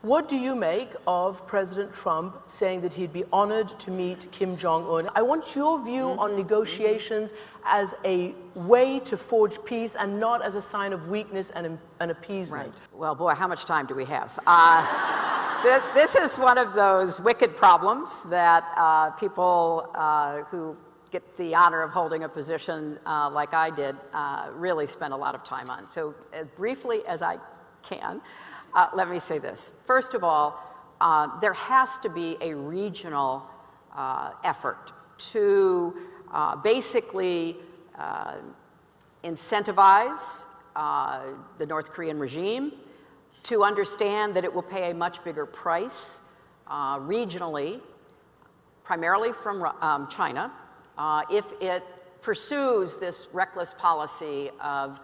What do you make of President Trump saying that he'd be honored to meet Kim Jong-un? I want your view on negotiations as a way to forge peace and not as a sign of weakness and appeasement. Right. Well, boy, how much time do we have? This is one of those wicked problems that people who get the honor of holding a position like I did really spend a lot of time on. So as briefly as I can, let me say this. First of all, there has to be a regional effort to basically incentivize the North Korean regime to understand that it will pay a much bigger price regionally, primarily from China, if it pursues this reckless policy of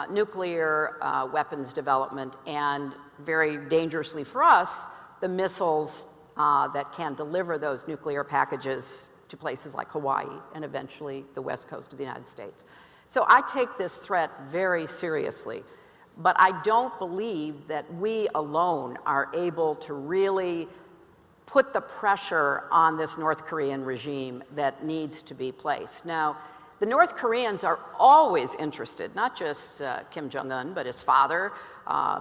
nuclear weapons development and, very dangerously for us, the missiles that can deliver those nuclear packages to places like Hawaii and eventually the west coast of the United States. So I take this threat very seriously, but I don't believe that we alone are able to really put the pressure on this North Korean regime that needs to be placed. Now, the North Koreans are always interested, not just Kim Jong-un, but his father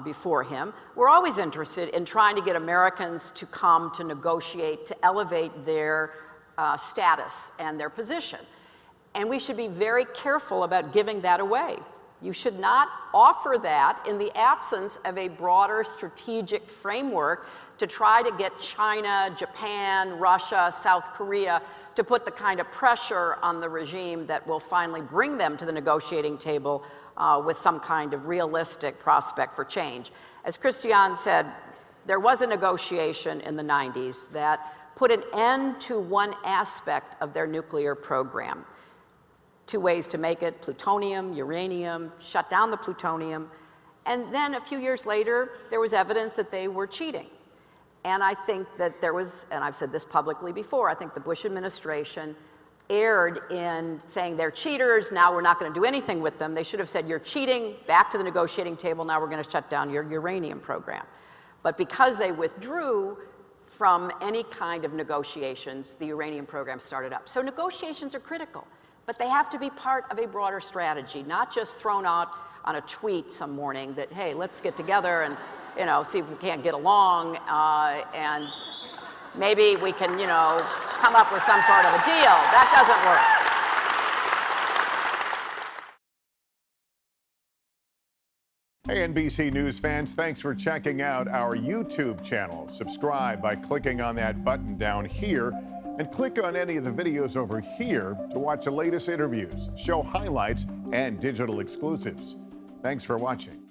before him. We're always interested in trying to get Americans to come to negotiate, to elevate their status and their position. And we should be very careful about giving that away. You should not offer that in the absence of a broader strategic framework to try to get China, Japan, Russia, South Korea to put the kind of pressure on the regime that will finally bring them to the negotiating table with some kind of realistic prospect for change. As Christiane said, there was a negotiation in the 90s that put an end to one aspect of their nuclear program. Two ways to make it: plutonium, uranium, shut down the plutonium. And then a few years later, there was evidence that they were cheating. And I think that there was, and I've said this publicly before, I think the Bush administration erred in saying they're cheaters, now we're not going to do anything with them. They should have said, you're cheating, back to the negotiating table, now we're going to shut down your uranium program. But because they withdrew from any kind of negotiations, the uranium program started up. So negotiations are critical, but they have to be part of a broader strategy, not just thrown out on a tweet some morning that, hey, let's get together and see if we can't get along, and maybe we can, come up with some sort of a deal. That doesn't work. Hey, NBC News fans, thanks for checking out our YouTube channel. Subscribe by clicking on that button down here, and click on any of the videos over here to watch the latest interviews, show highlights, and digital exclusives. Thanks for watching.